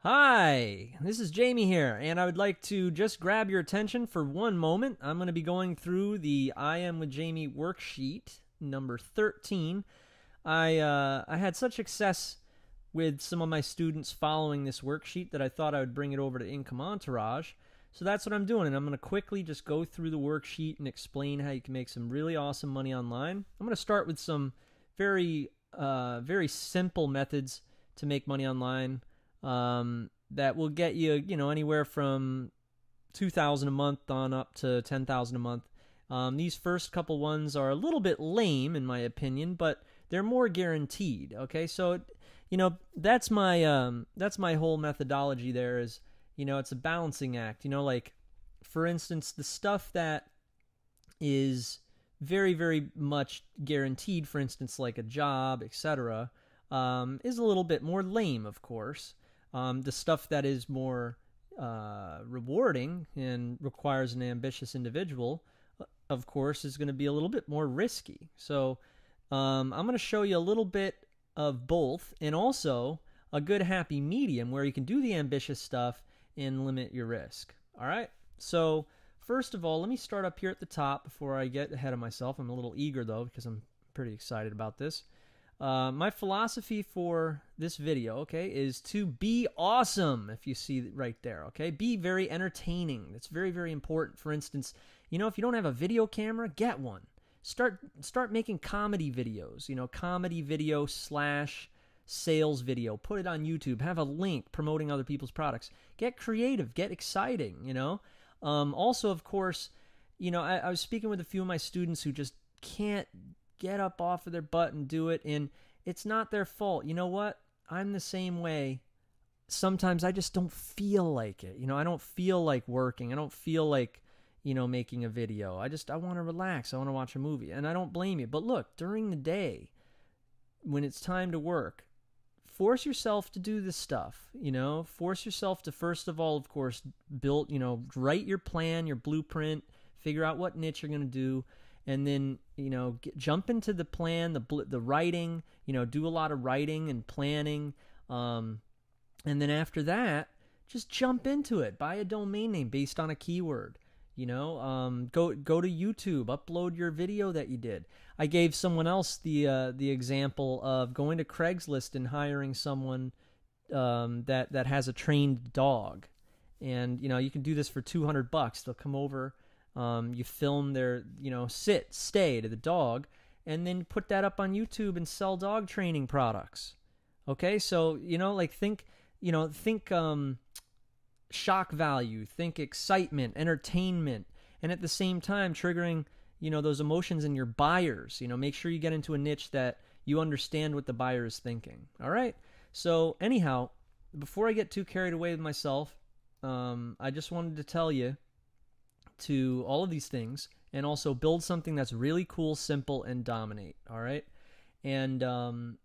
Hi, this is Jamie here, and I would like to just grab your attention for one moment. I'm going to be going through the I Am with Jamie worksheet, number 13. I had such success with some of my students following this worksheet that I thought I would bring it over to Income Entourage. So that's what I'm doing, and I'm going to quickly just go through the worksheet and explain how you can make some really awesome money online. I'm going to start with some very simple methods to make money online. That will get you, anywhere from $2,000 a month on up to $10,000 a month. These first couple ones are a little bit lame, in my opinion, but they're more guaranteed. Okay, so that's my whole methodology. There is, it's a balancing act. Like for instance, the stuff that is very, very much guaranteed, for instance, like a job, etc., is a little bit more lame, of course. The stuff that is more rewarding and requires an ambitious individual, of course, is going to be a little bit more risky. So I'm going to show you a little bit of both, and also a good happy medium where you can do the ambitious stuff and limit your risk. All right? So first of all, let me start up here at the top before I get ahead of myself. I'm a little eager, though, because I'm pretty excited about this. My philosophy for this video, okay, is to be awesome, if you see right there, okay? Be very entertaining. That's very, very important. For instance, if you don't have a video camera, get one. Start making comedy videos, comedy video / sales video. Put it on YouTube. Have a link promoting other people's products. Get creative. Get exciting, Also, of course, I was speaking with a few of my students who just can't get up off of their butt and do it, and it's not their fault. You know what? I'm the same way. Sometimes I just don't feel like it. I don't feel like working. I don't feel like, making a video. I want to relax. I want to watch a movie, and I don't blame you. But look, during the day, when it's time to work, force yourself to do this stuff. Force yourself to, first of all, of course, build, write your plan, your blueprint, figure out what niche you're going to do. And then, jump into the plan, the writing, do a lot of writing and planning. And then after that, just jump into it. Buy a domain name based on a keyword. Go to YouTube, upload your video that you did. I gave someone else the example of going to Craigslist and hiring someone that has a trained dog. And, you can do this for $200. They'll come over. You film their, stay to the dog, and then put that up on YouTube and sell dog training products. Okay, so think shock value, think excitement, entertainment, and at the same time triggering those emotions in your buyers. Make sure you get into a niche that you understand what the buyer is thinking. All right. So anyhow, before I get too carried away with myself, I just wanted to tell you to all of these things, and also build something that's really cool, simple, and dominate. All right. And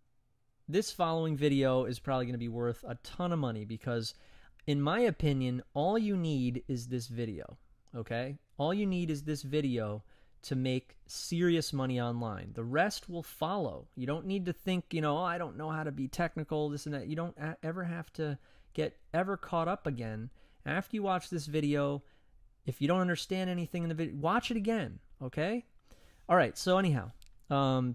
this following video is probably going to be worth a ton of money, because in my opinion, all you need is this video. Okay. All you need is this video to make serious money online. The rest will follow. You don't need to think, I don't know how to be technical, this and that. You don't ever have to get ever caught up again. After you watch this video, if you don't understand anything in the video, watch it again, okay? All right, so anyhow,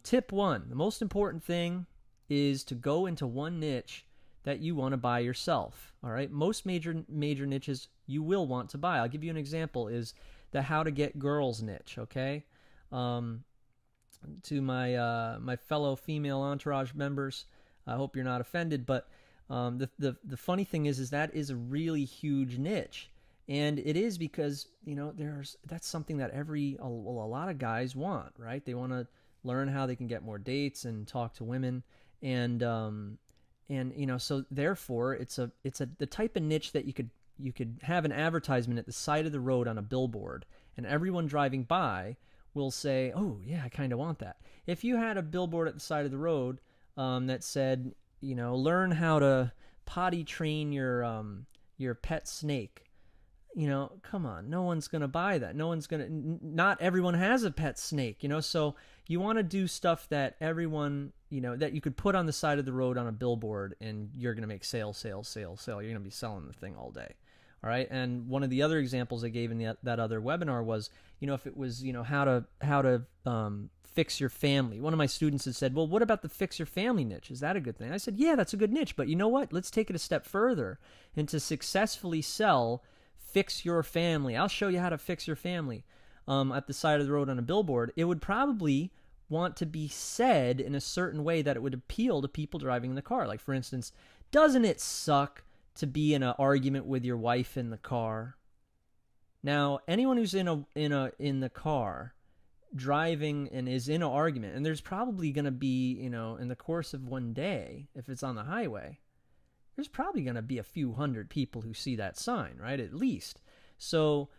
tip 1, the most important thing is to go into one niche that you want to buy yourself, all right? Most major niches you will want to buy. I'll give you an example, is the how to get girls niche, okay? To my fellow female entourage members, I hope you're not offended, but the funny thing is that is a really huge niche. And it is because, that's something that a lot of guys want, right? They want to learn how they can get more dates and talk to women. And so therefore it's the type of niche that you could have an advertisement at the side of the road on a billboard, and everyone driving by will say, oh yeah, I kind of want that. If you had a billboard at the side of the road, that said, learn how to potty train your pet snake, come on, no one's going to buy that. Not everyone has a pet snake, so you want to do stuff that everyone that you could put on the side of the road on a billboard, and you're going to make sale, sale, sale, sale. You're going to be selling the thing all day. All right. And one of the other examples I gave in that other webinar was, if it was, how to fix your family. One of my students had said, well, what about the fix your family niche? Is that a good thing? I said, yeah, that's a good niche. But you know what? Let's take it a step further. And to successfully sell fix your family, I'll show you how to fix your family at the side of the road on a billboard. It would probably want to be said in a certain way that it would appeal to people driving in the car. Like, for instance, doesn't it suck to be in an argument with your wife in the car? Now, anyone who's in the car driving and is in an argument, and there's probably going to be, in the course of one day, if it's on the highway, there's probably going to be a few hundred people who see that sign, right? At least. So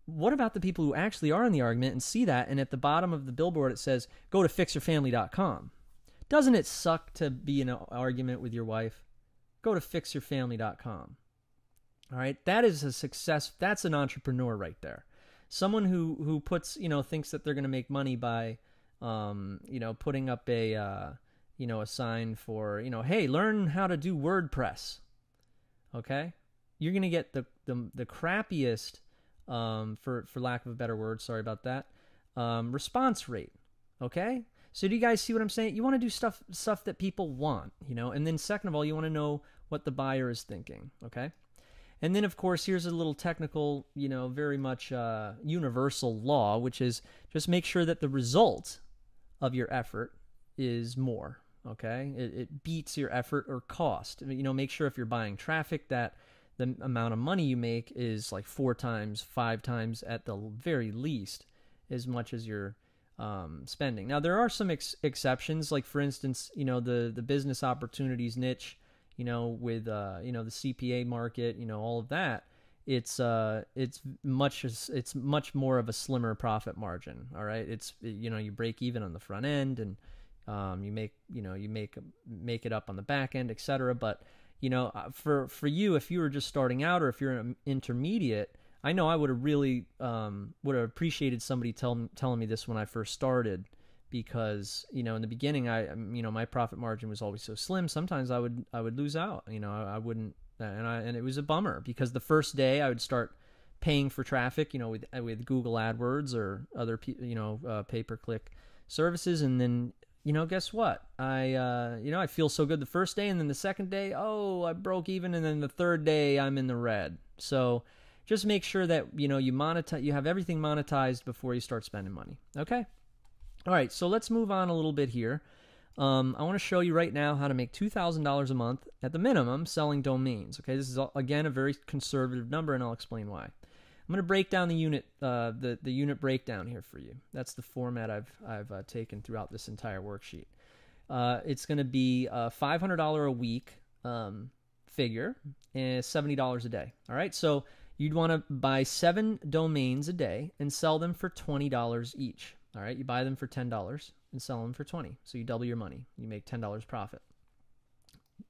what about the people who actually are in the argument and see that, and at the bottom of the billboard it says, go to fixyourfamily.com. Doesn't it suck to be in an argument with your wife? Go to fixyourfamily.com. All right, that is a success. That's an entrepreneur right there. Someone who puts, thinks that they're going to make money by, putting up a sign for, hey, learn how to do WordPress. Okay, you're going to get the crappiest, for lack of a better word, sorry about that, response rate. Okay, so do you guys see what I'm saying? You want to do stuff that people want, and then second of all, you want to know what the buyer is thinking. Okay. And then, of course, here's a little technical, very much universal law, which is just make sure that the result of your effort is more, okay? It beats your effort or cost. Make sure if you're buying traffic that the amount of money you make is like 4 times, 5 times at the very least as much as you're spending. Now, there are some exceptions, like, for instance, the business opportunities niche, with the CPA market, all of that, it's much more of a slimmer profit margin. All right, you break even on the front end, and you make it up on the back end, etc. But for you, if you were just starting out, or if you're an intermediate, I know I would have really would have appreciated somebody telling me this when I first started. Because in the beginning, my profit margin was always so slim. Sometimes I would lose out. I wouldn't, and it was a bummer, because the first day I would start paying for traffic, with Google AdWords or other pay-per-click services, and then guess what? I feel so good the first day, and then the second day, I broke even, and then the third day I'm in the red. So just make sure that you have everything monetized before you start spending money. Okay. All right, so let's move on a little bit here. I want to show you right now how to make $2,000 a month at the minimum selling domains. Okay, this is again a very conservative number, and I'll explain why. I'm going to break down the unit, the unit breakdown here for you. That's the format I've taken throughout this entire worksheet. It's going to be a $500 a week figure and $70 a day. All right, so you'd want to buy 7 domains a day and sell them for $20 each. All right, you buy them for $10 and sell them for $20. So you double your money. You make $10 profit.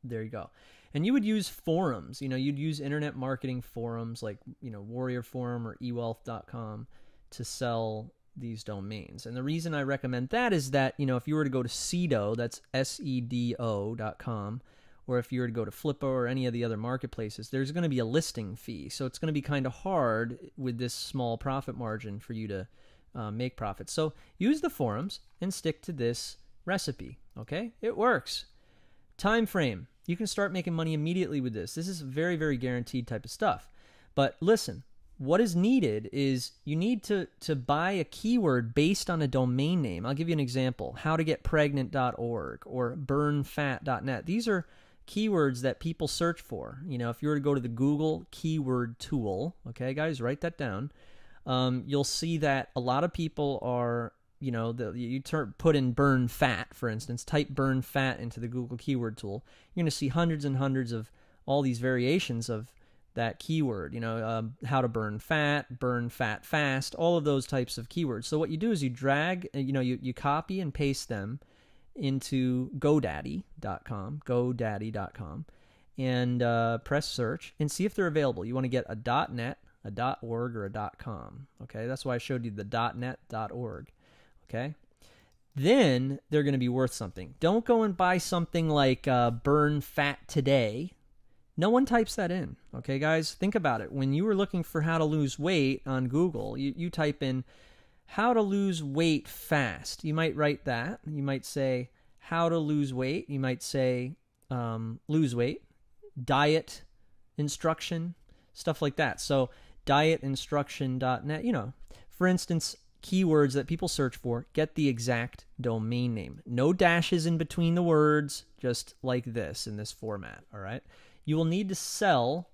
There you go. And you would use forums. You'd use internet marketing forums like, Warrior Forum or ewealth.com to sell these domains. And the reason I recommend that is that, if you were to go to Sedo, that's SEDO.com, or if you were to go to Flippo or any of the other marketplaces, there's going to be a listing fee. So it's going to be kind of hard with this small profit margin for you to make profits. So use the forums and stick to this recipe. Okay, it works. Time frame. You can start making money immediately with this. This is very, very guaranteed type of stuff. But listen, what is needed is you need to buy a keyword based on a domain name. I'll give you an example: howtogetpregnant.org or burnfat.net. These are keywords that people search for. If you were to go to the Google keyword tool, okay, guys, write that down. You'll see that a lot of people are, put in burn fat, for instance, type burn fat into the Google keyword tool. You're going to see hundreds and hundreds of all these variations of that keyword, how to burn fat fast, all of those types of keywords. So what you do is you drag, you copy and paste them into GoDaddy.com, and press search and see if they're available. You want to get a .net, a .org, or a .com. Okay, that's why I showed you the .net, .org. Okay, then they're going to be worth something. Don't go and buy something like burn fat today. No one types that in. Okay, guys, think about it. When you were looking for how to lose weight on Google, you type in how to lose weight fast. You might write that. You might say how to lose weight. You might say lose weight, diet instruction, stuff like that. So dietinstruction.net, for instance, keywords that people search for, get the exact domain name. No dashes in between the words, just like this in this format, all right? You will need to sell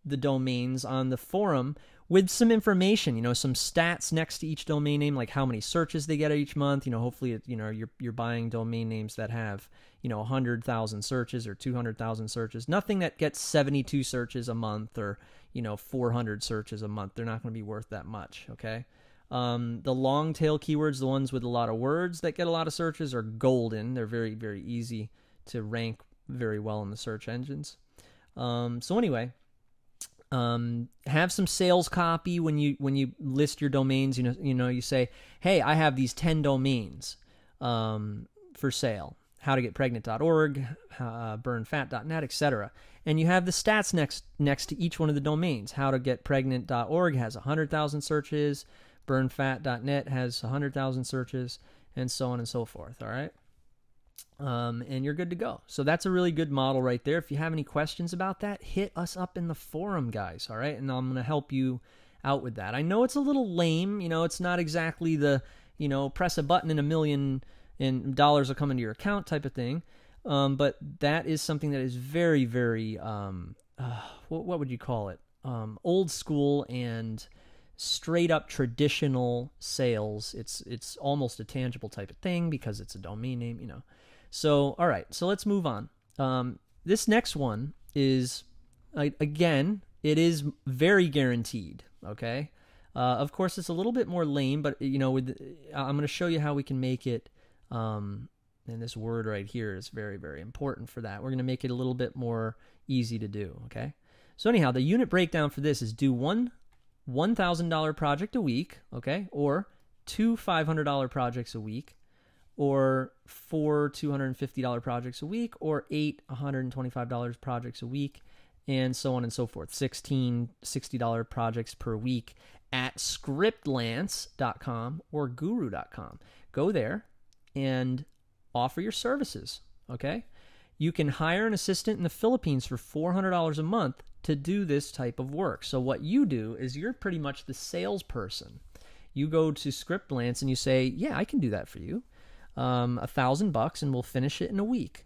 the domains on the forum with some information, some stats next to each domain name, like how many searches they get each month. Hopefully, you're buying domain names that have, 100,000 searches or 200,000 searches. Nothing that gets 72 searches a month or, 400 searches a month. They're not going to be worth that much, okay? The long tail keywords, the ones with a lot of words that get a lot of searches, are golden. They're very, very easy to rank very well in the search engines. So anyway, have some sales copy when you list your domains. You say, hey, I have these 10 domains for sale. howtogetpregnant.org, burnfat.net, etc. And you have the stats next to each one of the domains. howtogetpregnant.org has 100,000 searches. burnfat.net has 100,000 searches, and so on and so forth, all right? And you're good to go. So that's a really good model right there. If you have any questions about that, hit us up in the forum, guys, all right? And I'm going to help you out with that. I know it's a little lame. It's not exactly the, press a button and $1 million and dollars will come into your account type of thing. But that is something that is very, very, what would you call it? Old school and straight up traditional sales. It's almost a tangible type of thing because it's a domain name, So, all right, so let's move on. This next one is, again, it is very guaranteed, okay? Of course, it's a little bit more lame, but, I'm going to show you how we can make it, and this word right here is very, very important for that. We're going to make it a little bit more easy to do, okay? So anyhow, the unit breakdown for this is do one $1,000 project a week, okay, or 2 $500 projects a week, or 4 $250 projects a week, or 8 $125 projects a week, and so on and so forth. 16 $60 projects per week at scriptlance.com or guru.com. Go there and offer your services, okay? You can hire an assistant in the Philippines for $400 a month to do this type of work. So what you do is you're pretty much the salesperson. You go to Scriptlance and you say, yeah, I can do that for you. $1,000 and we'll finish it in a week.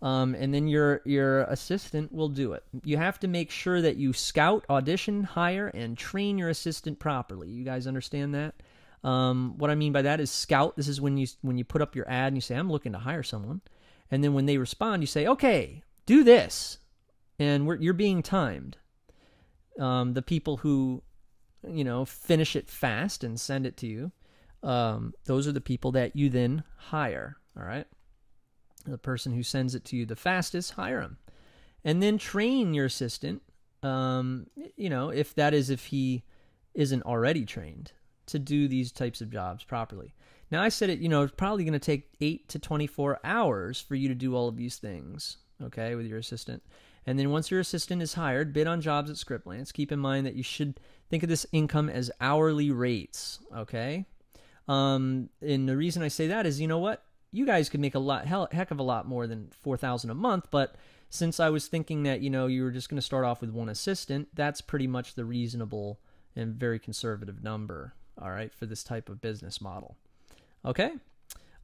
And then your assistant will do it. You have to make sure that you scout, audition, hire, and train your assistant properly. You guys understand that? What I mean by that is scout. This is when you put up your ad and you say, I'm looking to hire someone. And then when they respond, you say, okay, do this. And you're being timed. The people who, finish it fast and send it to you, those are the people that you then hire, all right? The person who sends it to you the fastest, hire him. And then train your assistant, if he isn't already trained, to do these types of jobs properly. Now, I said it's probably going to take 8 to 24 hours for you to do all of these things, okay, with your assistant. And then once your assistant is hired, bid on jobs at Scriptlance. Keep in mind that you should think of this income as hourly rates, okay? And the reason I say that is, you know what? You guys could make heck of a lot more than $4,000 a month, but since I was thinking that, you were just going to start off with one assistant, that's pretty much the reasonable and very conservative number, all right, for this type of business model. Okay?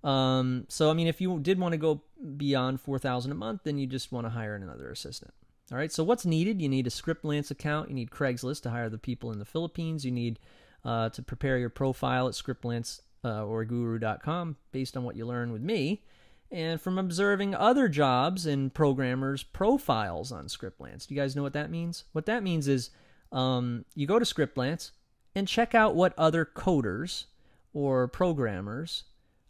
So, if you did want to go beyond $4,000 a month, then you just want to hire another assistant. All right, so what's needed? You need a Scriptlance account. You need Craigslist to hire the people in the Philippines. You need to prepare your profile at Scriptlance or guru.com based on what you learn with me, and from observing other jobs and programmers' profiles on Scriptlance. Do you guys know what that means? What that means is you go to Scriptlance and check out what other coders or programmers,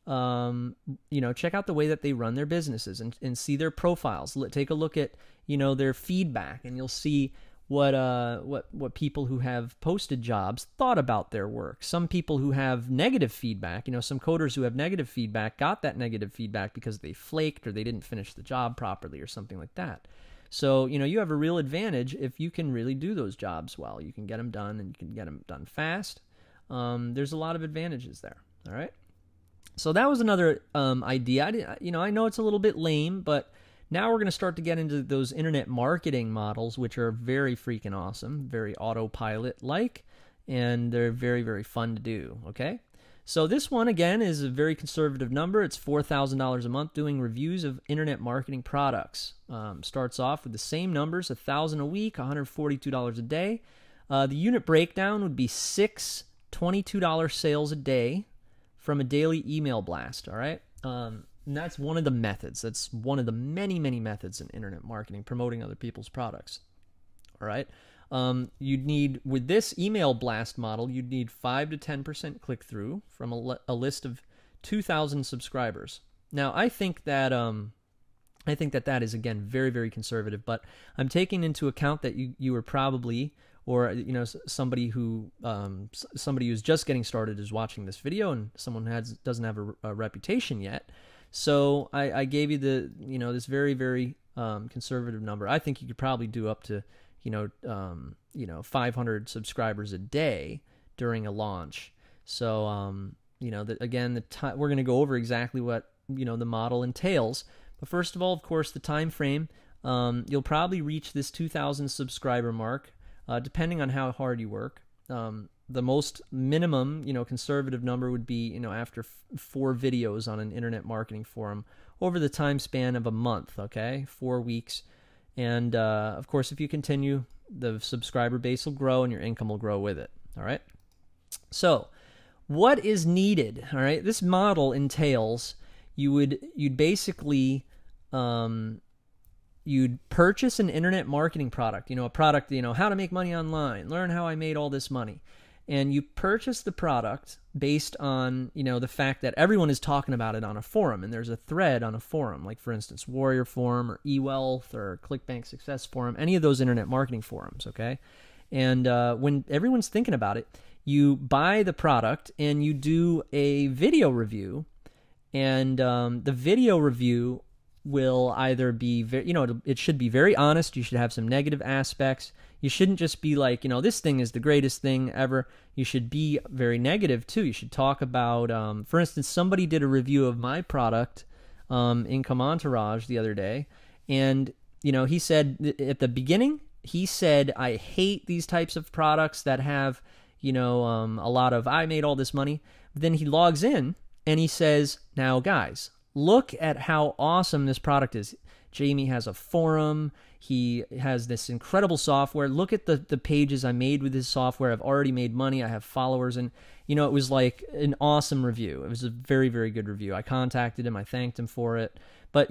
check out the way that they run their businesses and see their profiles. Take a look at, their feedback, and you'll see what people who have posted jobs thought about their work. Some people who have negative feedback, some coders who have negative feedback got that negative feedback because they flaked or they didn't finish the job properly or something like that. So, you have a real advantage if you can really do those jobs well. You can get them done, and you can get them done fast. There's a lot of advantages there. All right. So that was another idea. I know it's a little bit lame, but now we're going to start to get into those internet marketing models, which are very freaking awesome, very autopilot-like, and they're very, very fun to do, okay? So this one, again, is a very conservative number. It's $4,000 a month doing reviews of internet marketing products. Starts off with the same numbers, $1,000 a week, $142 a day. The unit breakdown would be 6 $22 sales a day from a daily email blast, all right? And that's one of the methods. That's one of the many, many methods in internet marketing, promoting other people's products. All right. You'd need, with this email blast model, you'd need 5 to 10% click-through from a list of 2,000 subscribers. Now, I think that that is, again, very, very conservative, but I'm taking into account that you are probably, or somebody who's just getting started is watching this video, and someone doesn't have a reputation yet. So I gave you this very, very conservative number. I think you could probably do up to 500 subscribers a day during a launch. So we're going to go over exactly what the model entails. But first of all, of course, the time frame. You'll probably reach this 2,000 subscriber mark, depending on how hard you work. The most minimum, conservative number would be, after 4 videos on an internet marketing forum over the time span of a month, okay? 4 weeks. And, of course, if you continue, the subscriber base will grow and your income will grow with it, all right? So what is needed, all right? This model entails you'd basically... you'd purchase an internet marketing product, a product, how to make money online, learn how I made all this money. And you purchase the product based on, the fact that everyone is talking about it on a forum, and there's a thread on a forum, like, for instance, Warrior Forum or eWealth or ClickBank Success Forum, any of those internet marketing forums, okay? And when everyone's thinking about it, you buy the product and you do a video review, and the video review will either be it should be very honest. You should have some negative aspects. You shouldn't just be like, this thing is the greatest thing ever. You should be very negative too. You should talk about, for instance, somebody did a review of my product, Income Entourage, the other day, and he said at the beginning, he said, I hate these types of products that have a lot of I made all this money. But then he logs in and he says, now guys, look at how awesome this product is. Jamie has a forum. He has this incredible software. Look at the pages I made with his software. I've already made money. I have followers. And, it was like an awesome review. It was a very, very good review. I contacted him. I thanked him for it. But,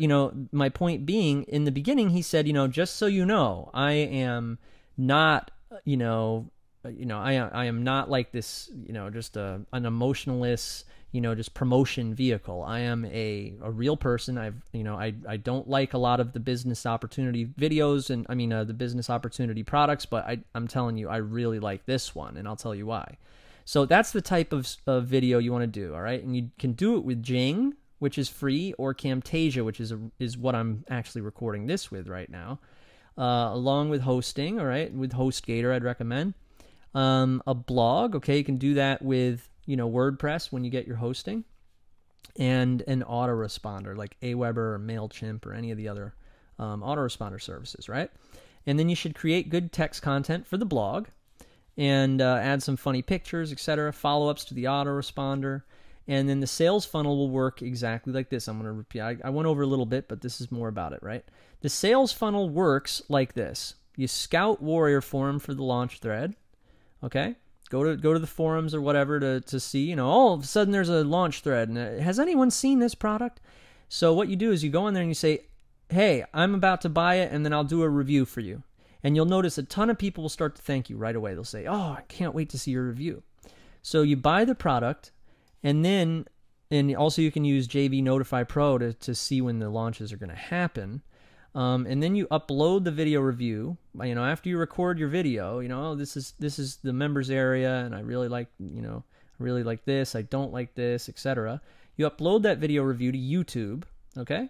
my point being, in the beginning, he said, just so you know, I am not, I am not like this, just an emotionless, just promotion vehicle. I am a real person. I don't like a lot of the business opportunity videos and the business opportunity products, but I'm telling you, I really like this one, and I'll tell you why. So that's the type of video you want to do, all right? And you can do it with Jing, which is free, or Camtasia, which is what I'm actually recording this with right now, along with hosting, all right? With HostGator, I'd recommend. A blog, okay? You can do that with WordPress when you get your hosting, and an autoresponder like Aweber or MailChimp or any of the other autoresponder services, right? And then you should create good text content for the blog and add some funny pictures, etc., follow-ups to the autoresponder, and then the sales funnel will work exactly like this. I'm going to repeat. I went over a little bit, but this is more about it, right? The sales funnel works like this. You scout Warrior Forum for the launch thread, okay? Go to the forums or whatever to see, all of a sudden there's a launch thread. And has anyone seen this product? So what you do is you go in there and you say, hey, I'm about to buy it, and then I'll do a review for you. And you'll notice a ton of people will start to thank you right away. They'll say, oh, I can't wait to see your review. So you buy the product, and also you can use JV Notify Pro to see when the launches are going to happen. And then you upload the video review. After you record your video, oh, this is the members area, and I really like this, I don't like this, etc. You upload that video review to YouTube. Okay,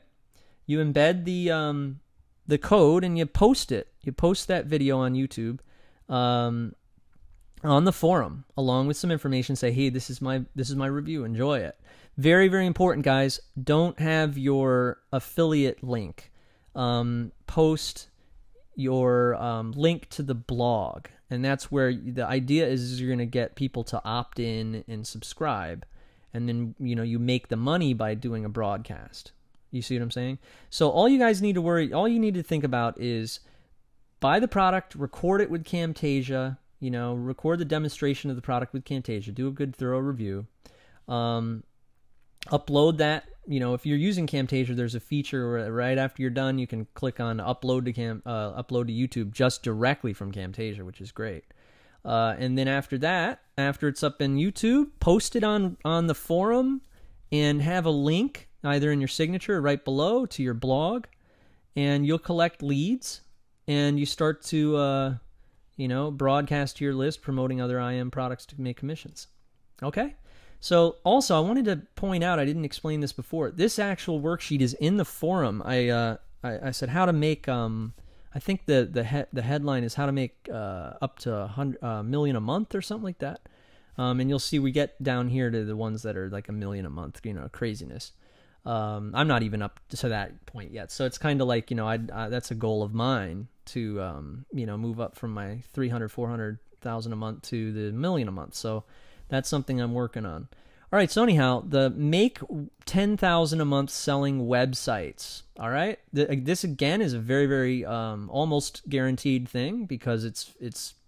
you embed the code and you post it. You post that video on YouTube, on the forum, along with some information. Say, hey, this is my review. Enjoy it. Very, very important, guys. Don't have your affiliate link. Post your link to the blog, and that's where the idea is you're going to get people to opt in and subscribe, and then you make the money by doing a broadcast. You see what I'm saying? So all you need to think about is buy the product, record it with Camtasia, record the demonstration of the product with Camtasia, do a good thorough review, upload that. If you're using Camtasia, there's a feature where right after you're done, you can click on upload to YouTube just directly from Camtasia, which is great. And then after that, after it's up in YouTube, post it on the forum and have a link either in your signature or right below to your blog, and you'll collect leads, and you start to broadcast to your list, promoting other IM products to make commissions. Okay? So also, I wanted to point out, I didn't explain this before. This actual worksheet is in the forum. I said how to make, I think the headline is how to make up to $1 million a month or something like that. And you'll see we get down here to the ones that are like $1 million a month, craziness. I'm not even up to that point yet. So it's kind of like, that's a goal of mine to, move up from my 300, 400,000 a month to the $1 million a month. So that's something I'm working on. All right, so anyhow, the make 10,000 a month selling websites. All right, this again is a very, very almost guaranteed thing because it's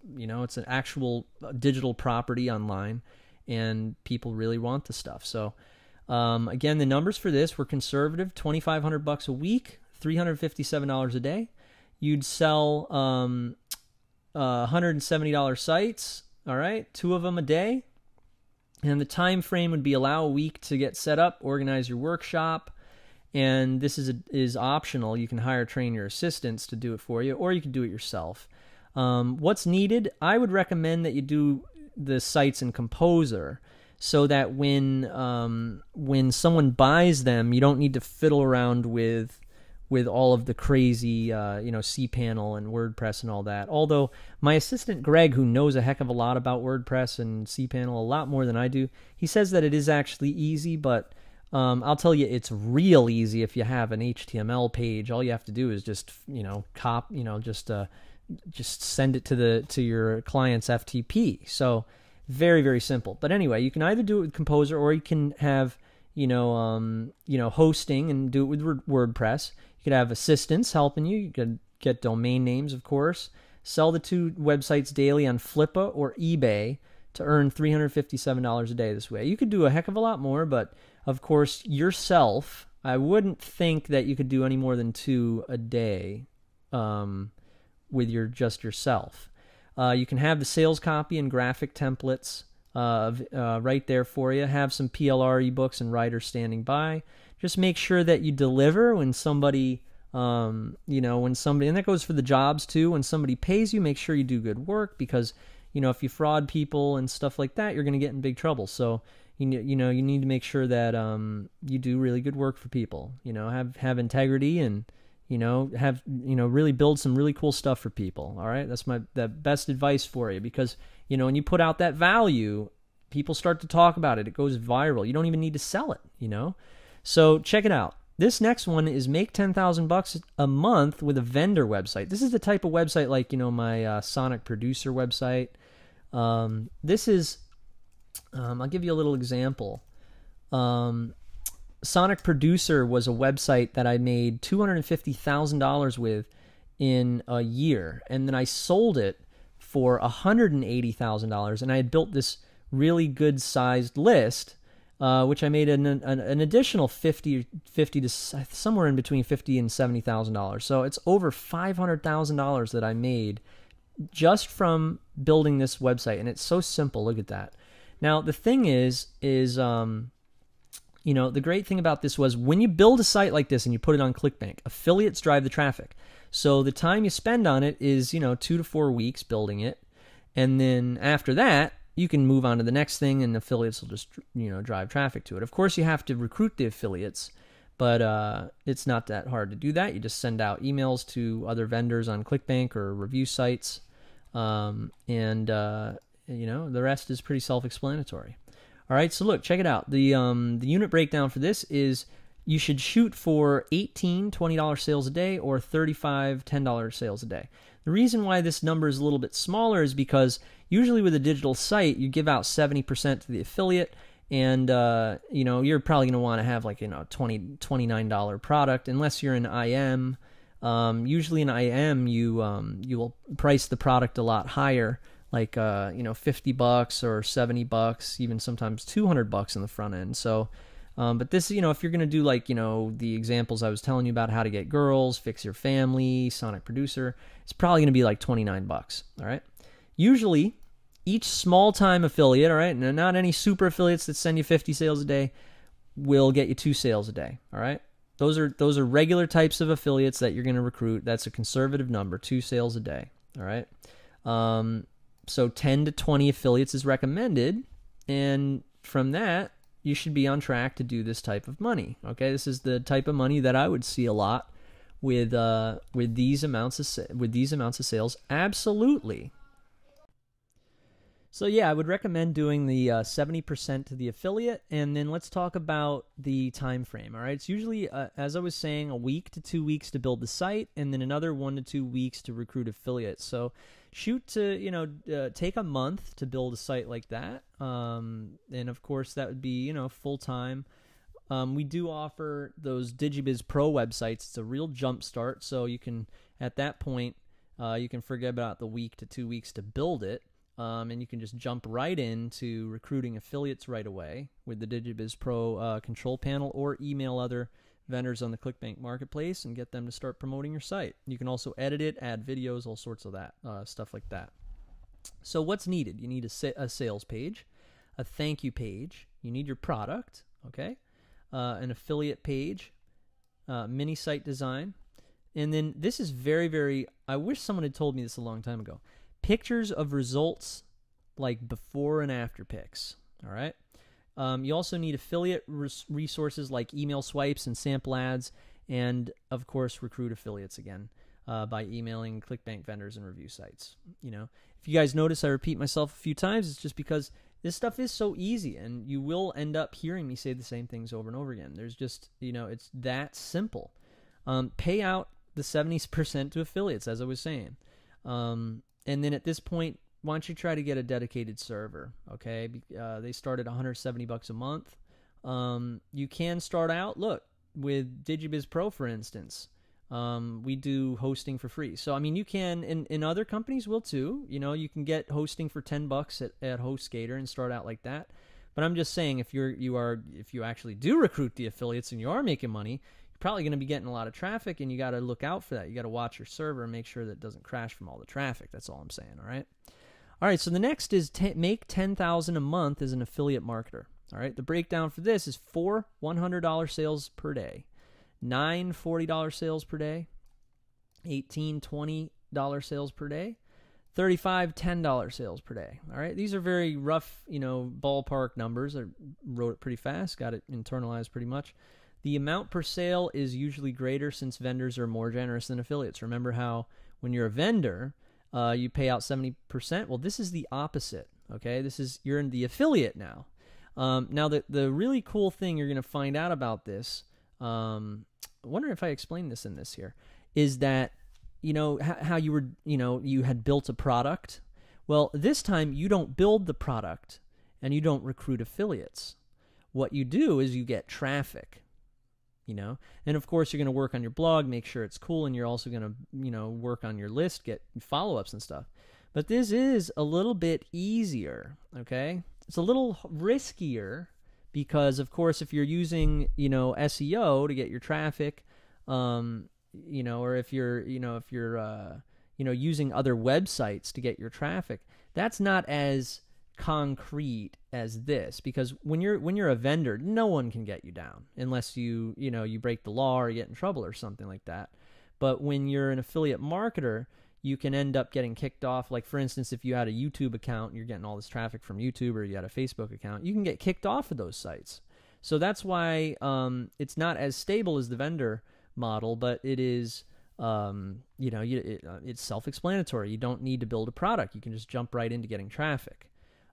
an actual digital property online, and people really want the stuff. So again, the numbers for this were conservative: $2,500 a week, $357 a day. You'd sell $170 sites. All right, 2 of them a day. And the time frame would be allow a week to get set up, organize your workshop, and this is optional. You can train your assistants to do it for you, or you can do it yourself. What's needed? I would recommend that you do the sites in Composer, so that when someone buys them, you don't need to fiddle around with all of the crazy, cPanel and WordPress and all that. Although my assistant Greg, who knows a heck of a lot about WordPress and cPanel, a lot more than I do, he says that it is actually easy, but I'll tell you, it's real easy if you have an HTML page. All you have to do is just, just send it to your client's FTP. So very, very simple. But anyway, you can either do it with Composer, or you can have hosting and do it with WordPress. You could have assistants helping you. You could get domain names, of course. Sell the 2 websites daily on Flippa or eBay to earn $357 a day this way. You could do a heck of a lot more, but of course, yourself, I wouldn't think that you could do any more than 2 a day with yourself. You can have the sales copy and graphic templates right there for you. Have some PLR ebooks and writers standing by. Just make sure that you deliver when somebody, and that goes for the jobs too. When somebody pays you, make sure you do good work, because, if you fraud people and stuff like that, you're going to get in big trouble. So, you need to make sure that you do really good work for people. Have integrity and, really build some really cool stuff for people. All right, that's the best advice for you, because when you put out that value, people start to talk about it. It goes viral. You don't even need to sell it. So check it out. This next one is make $10,000 a month with a vendor website. This is the type of website like my Sonic Producer website. This is I'll give you a little example. Sonic Producer was a website that I made $250,000 with in a year, and then I sold it for $180,000, and I had built this really good sized list, which I made an additional $50 to somewhere in between $50,000 and $70,000. So it's over $500,000 that I made just from building this website, and it's so simple. Look at that. Now the thing is the great thing about this was when you build a site like this and you put it on ClickBank, affiliates drive the traffic. So the time you spend on it is, 2 to 4 weeks building it. And then after that, you can move on to the next thing and affiliates will just, drive traffic to it. Of course, you have to recruit the affiliates, but it's not that hard to do that. You just send out emails to other vendors on ClickBank or review sites. The rest is pretty self-explanatory. All right, so look, check it out. The unit breakdown for this is you should shoot for 18 $20 sales a day or 35 $10 sales a day. The reason why this number is a little bit smaller is because usually with a digital site, you give out 70% to the affiliate, and you're probably going to want to have like $29 product unless you're in IM. Usually in IM, you will price the product a lot higher, like $50 or $70, even sometimes $200 in the front end. So, but this, if you're gonna do like the examples I was telling you about, how to get girls, fix your family, Sonic Producer, it's probably gonna be like $29. All right. Usually, each small time affiliate, all right, and not any super affiliates that send you 50 sales a day, will get you 2 sales a day. All right. Those are regular types of affiliates that you're going to recruit. That's a conservative number, 2 sales a day. All right. So 10 to 20 affiliates is recommended, and from that you should be on track to do this type of money. Okay, this is the type of money that I would see a lot with these amounts of sales. Absolutely. So yeah, I would recommend doing the 70% to the affiliate, and then let's talk about the time frame. All right, it's usually, as I was saying, a week to 2 weeks to build the site, and then another 1 to 2 weeks to recruit affiliates. So shoot to take a month to build a site like that, and of course that would be full time. We do offer those DigiBiz Pro websites. It's a real jump start, so you can at that point you can forget about the week to 2 weeks to build it. And you can just jump right into recruiting affiliates right away with the DigiBiz Pro control panel, or email other vendors on the ClickBank marketplace and get them to start promoting your site. You can also edit it, add videos, all sorts of that stuff like that. So what's needed? You need a sales page, a thank you page. You need your product, okay? An affiliate page, mini site design, and then this is very, very. I wish someone had told me this a long time ago. Pictures of results, like before and after pics. All right. You also need affiliate resources like email swipes and sample ads, and of course recruit affiliates again by emailing ClickBank vendors and review sites. If you guys notice I repeat myself a few times, it's just because this stuff is so easy, and you will end up hearing me say the same things over and over again. There's just it's that simple. Pay out the 70% to affiliates, as I was saying. And then at this point, why don't you try to get a dedicated server, okay? They start at $170 a month. You can start out, look, with DigiBiz Pro, for instance. We do hosting for free. So, I mean, you can, and other companies will too. You can get hosting for $10 at HostGator and start out like that. But I'm just saying, if you actually do recruit the affiliates and you are making money, you're probably going to be getting a lot of traffic, and you got to look out for that. You got to watch your server and make sure that it doesn't crash from all the traffic. That's all I'm saying. All right. So the next is make $10,000 a month as an affiliate marketer. All right. The breakdown for this is 4 $100 sales per day, 9 $40 sales per day, 18 $20 sales per day, 35 $10 sales per day. All right. These are very rough, ballpark numbers. I wrote it pretty fast, got it internalized pretty much. The amount per sale is usually greater since vendors are more generous than affiliates. Remember how when you're a vendor, you pay out 70%? Well, this is the opposite, okay? You're in the affiliate now. Now, the really cool thing you're going to find out about this, I wonder if I explained this in this here, is that, how you were, you had built a product. Well, this time you don't build the product and you don't recruit affiliates. What you do is you get traffic. And of course you're going to work on your blog, make sure it's cool, and you're also going to, work on your list, get follow-ups and stuff. But this is a little bit easier, okay? It's a little riskier because, of course, if you're using, SEO to get your traffic, or if you're using other websites to get your traffic, that's not as concrete as this, because when you're a vendor, no one can get you down unless you break the law or you get in trouble or something like that. But when you're an affiliate marketer, you can end up getting kicked off. Like, for instance, if you had a YouTube account and you're getting all this traffic from YouTube, or you had a Facebook account, you can get kicked off of those sites. So that's why it's not as stable as the vendor model, but it is, it's self-explanatory. You don't need to build a product. You can just jump right into getting traffic.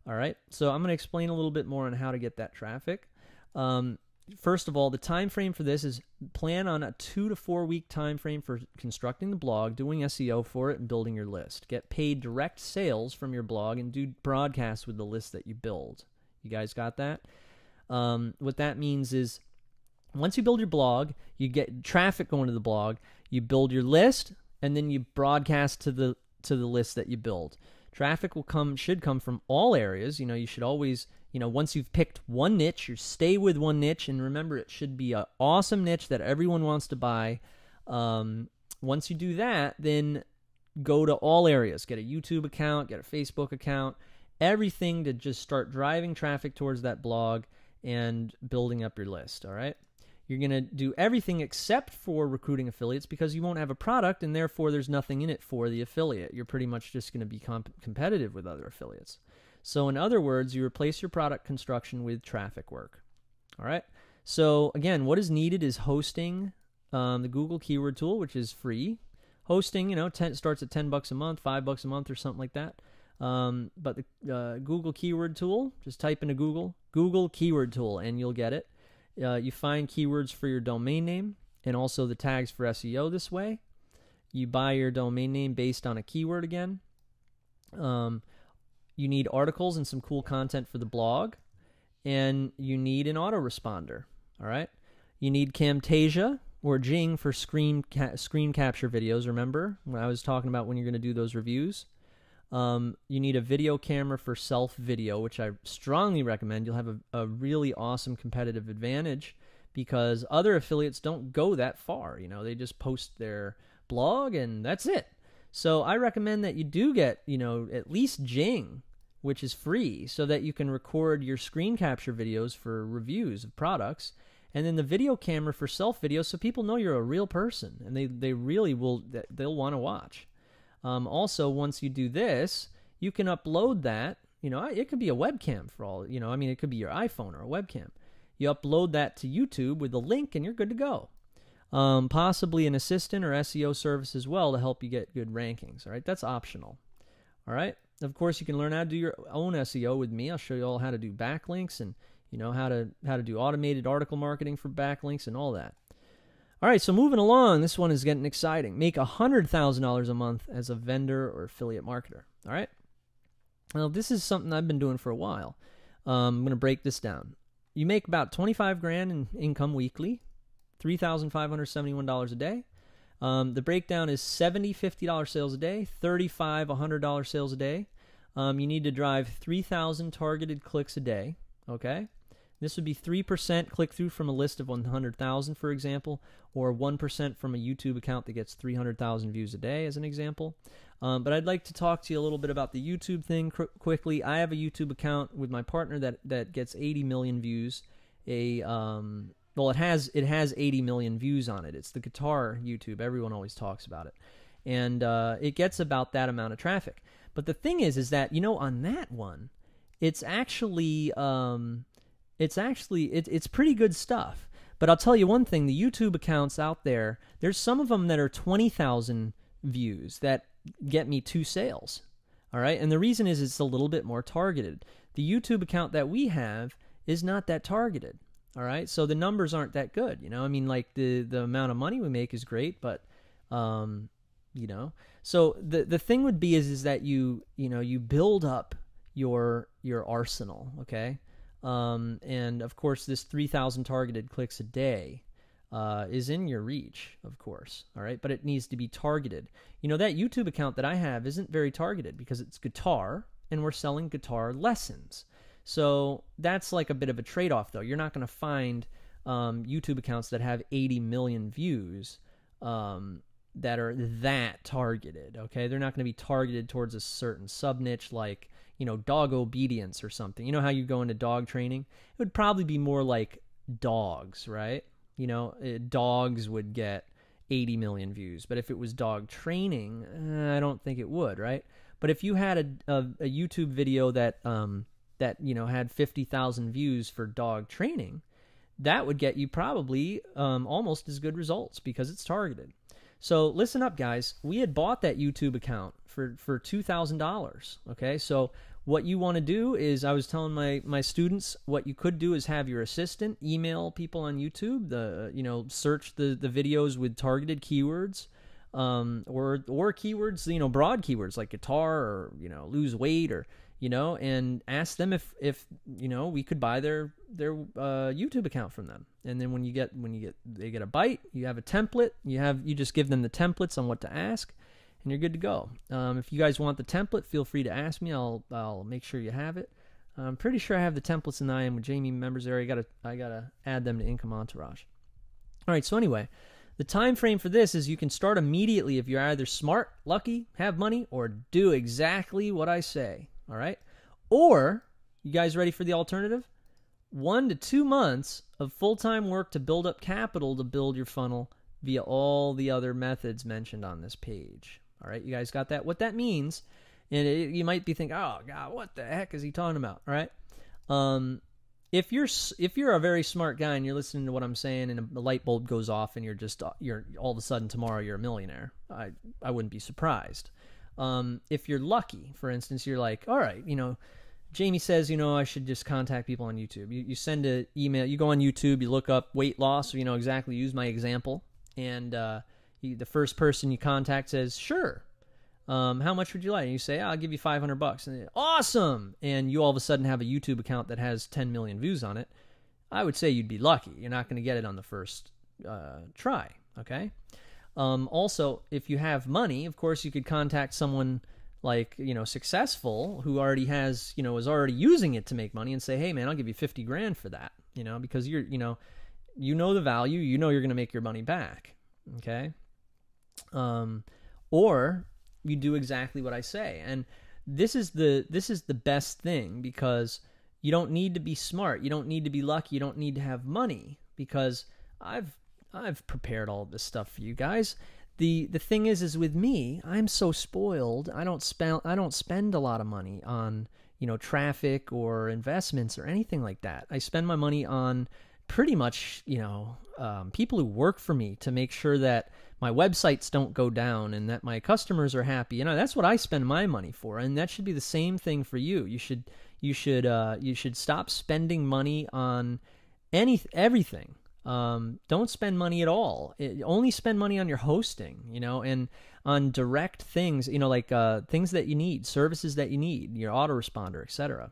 All right, so I'm going to explain a little bit more on how to get that traffic. First of all, the time frame for this is plan on a 2 to 4 week time frame for constructing the blog, doing SEO for it, and building your list. Get paid direct sales from your blog and do broadcasts with the list that you build. You guys got that? What that means is once you build your blog, you get traffic going to the blog, you build your list, and then you broadcast to the list that you build. Traffic should come from all areas. You should always, once you've picked one niche, you stay with one niche, and remember, it should be an awesome niche that everyone wants to buy. Once you do that, then go to all areas. Get a YouTube account, get a Facebook account, everything to just start driving traffic towards that blog and building up your list, all right? You're going to do everything except for recruiting affiliates, because you won't have a product, and therefore there's nothing in it for the affiliate. You're pretty much just going to be competitive with other affiliates. So in other words, you replace your product construction with traffic work. All right? So again, what is needed is hosting, the Google Keyword Tool, which is free. Hosting, starts at $10 a month, $5 a month, or something like that. But the Google Keyword Tool, just type into Google Keyword Tool, and you'll get it. You find keywords for your domain name and also the tags for SEO this way. You buy your domain name based on a keyword again. You need articles and some cool content for the blog. And you need an autoresponder. All right. You need Camtasia or Jing for screen capture videos. Remember when I was talking about when you're going to do those reviews? You need a video camera for self-video, which I strongly recommend. You'll have a really awesome competitive advantage because other affiliates don't go that far. They just post their blog and that's it. So I recommend that you do get, at least Jing, which is free, so that you can record your screen capture videos for reviews of products, and then the video camera for self-video so people know you're a real person and they really will, they'll want to watch. Also, once you do this, you can upload that. It could be a webcam for all, it could be your iPhone or a webcam. You upload that to YouTube with a link and you're good to go. Possibly an assistant or SEO service as well to help you get good rankings. All right, that's optional. All right, of course, you can learn how to do your own SEO with me. I'll show you all how to do backlinks and how to do automated article marketing for backlinks and all that. All right, so moving along, this one is getting exciting. Make $100,000 a month as a vendor or affiliate marketer. All right. Well, this is something I've been doing for a while. I'm going to break this down. You make about $25,000 in income weekly, $3,571 a day. The breakdown is $70 $50 sales a day, $35 $100 sales a day. You need to drive 3,000 targeted clicks a day. Okay. This would be 3% click-through from a list of 100,000, for example, or 1% from a YouTube account that gets 300,000 views a day, as an example. But I'd like to talk to you a little bit about the YouTube thing quickly. I have a YouTube account with my partner that gets 80 million views. Well, it has 80 million views on it. It's the guitar YouTube. Everyone always talks about it. And it gets about that amount of traffic. But the thing is that, on that one, it's actually... It's pretty good stuff. But I'll tell you one thing, the YouTube accounts out there, there's some of them that are 20,000 views that get me 2 sales. All right? And the reason is it's a little bit more targeted. The YouTube account that we have is not that targeted. All right? So the numbers aren't that good, like the amount of money we make is great, but so the thing would be is that you build up your arsenal, okay? And of course, this 3,000 targeted clicks a day is in your reach, of course. All right, but it needs to be targeted. That YouTube account that I have isn't very targeted because it's guitar, and we're selling guitar lessons. So that's like a bit of a trade-off, though. You're not going to find YouTube accounts that have 80 million views that are that targeted. Okay, they're not going to be targeted towards a certain sub niche like dog obedience or something. You know how you go into dog training? It would probably be more like dogs, right? Dogs would get 80 million views. But if it was dog training, I don't think it would, right? But if you had a YouTube video that had 50,000 views for dog training, that would get you probably almost as good results because it's targeted. So listen up, guys. We had bought that YouTube account for $2,000. Okay, so what you want to do is, I was telling my students, what you could do is have your assistant email people on YouTube, search the videos with targeted keywords, or keywords, broad keywords like guitar or lose weight, or and ask them if we could buy their YouTube account from them. And then when they get a bite, you have a template. You just give them the templates on what to ask, and you're good to go. If you guys want the template, feel free to ask me. I'll make sure you have it. I'm pretty sure I have the templates in the I Am with Jamie members area. I gotta add them to Income Entourage. All right. So anyway, the time frame for this is you can start immediately if you're either smart, lucky, have money, or do exactly what I say. All right. Or, you guys ready for the alternative? 1 to 2 months of full-time work to build up capital to build your funnel via all the other methods mentioned on this page. All right. You guys got that? What that means, and you might be thinking, oh, God, what the heck is he talking about? All right. If you're a very smart guy and you're listening to what I'm saying and a light bulb goes off and you're all of a sudden tomorrow you're a millionaire, I wouldn't be surprised. If you're lucky, for instance, you're like, all right, Jamie says, I should just contact people on YouTube. You send an email, you go on YouTube, you look up weight loss, exactly, use my example. And the first person you contact says, sure. How much would you like? And you say, I'll give you $500. And awesome. And you all of a sudden have a YouTube account that has 10 million views on it. I would say you'd be lucky. You're not going to get it on the first try. Okay. Also, if you have money, of course, you could contact someone like, successful who already has, is already using it to make money and say, hey man, I'll give you 50 grand for that, because you're, the value, you're going to make your money back. Okay. Or you do exactly what I say. And this is the best thing, because you don't need to be smart. You don't need to be lucky. You don't need to have money, because I've prepared all this stuff for you guys. The thing is with me, I'm so spoiled. I don't spend a lot of money on, traffic or investments or anything like that. I spend my money on pretty much, people who work for me to make sure that my websites don't go down and that my customers are happy. That's what I spend my money for, and that should be the same thing for you. You should stop spending money on everything. Don't spend money at all. Only spend money on your hosting, and on direct things, like things that you need, services that you need, your autoresponder, etc.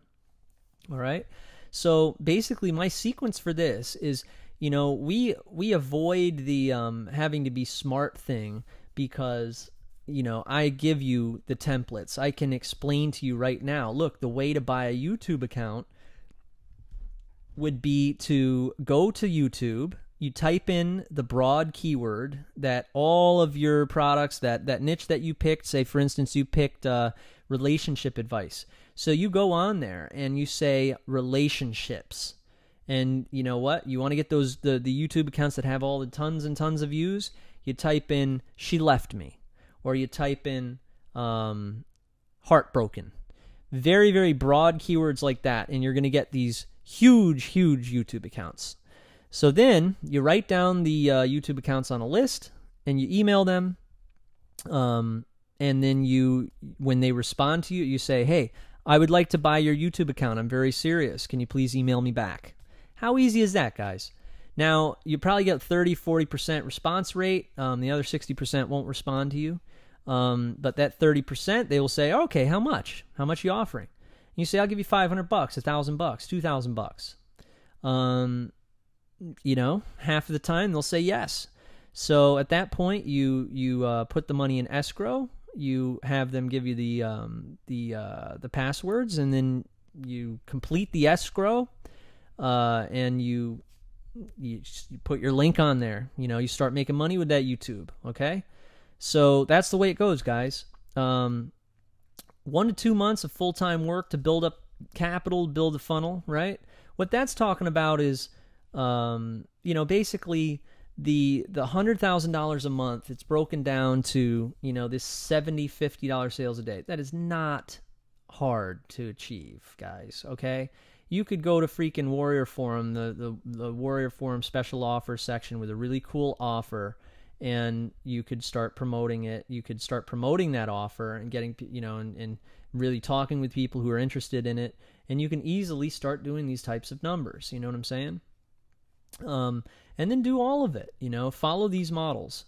All right. So basically, my sequence for this is, we avoid the having to be smart thing, because I give you the templates. I can explain to you right now. Look, the way to buy a YouTube account would be to go to YouTube, you type in the broad keyword that all of your products, that niche that you picked, say for instance you picked relationship advice. So you go on there and you say relationships. And you know what? You want to get the YouTube accounts that have all the tons and tons of views, you type in she left me, or you type in heartbroken. Very, very broad keywords like that, and you're going to get these huge YouTube accounts. So then you write down the YouTube accounts on a list and you email them. And then when they respond to you, you say, hey, I would like to buy your YouTube account. I'm very serious. Can you please email me back? How easy is that, guys? Now, you probably get 30-40% response rate. The other 60% won't respond to you. But that 30%, they will say, okay, how much? How much are you offering? You say, I'll give you $500, $1,000, $2,000. Half of the time they'll say yes. So at that point, you put the money in escrow. You have them give you the passwords, and then you complete the escrow, and you put your link on there. You start making money with that YouTube. Okay, so that's the way it goes, guys. 1 to 2 months of full-time work to build up capital, build a funnel, right? What that's talking about is, basically the $100,000 a month. It's broken down to, this $70, $50 sales a day. That is not hard to achieve, guys, okay? You could go to freaking Warrior Forum, the Warrior Forum special offer section with a really cool offer, and you could start promoting it. You could start promoting that offer and getting, and really talking with people who are interested in it, and you can easily start doing these types of numbers. You know what I'm saying? And then do all of it, follow these models.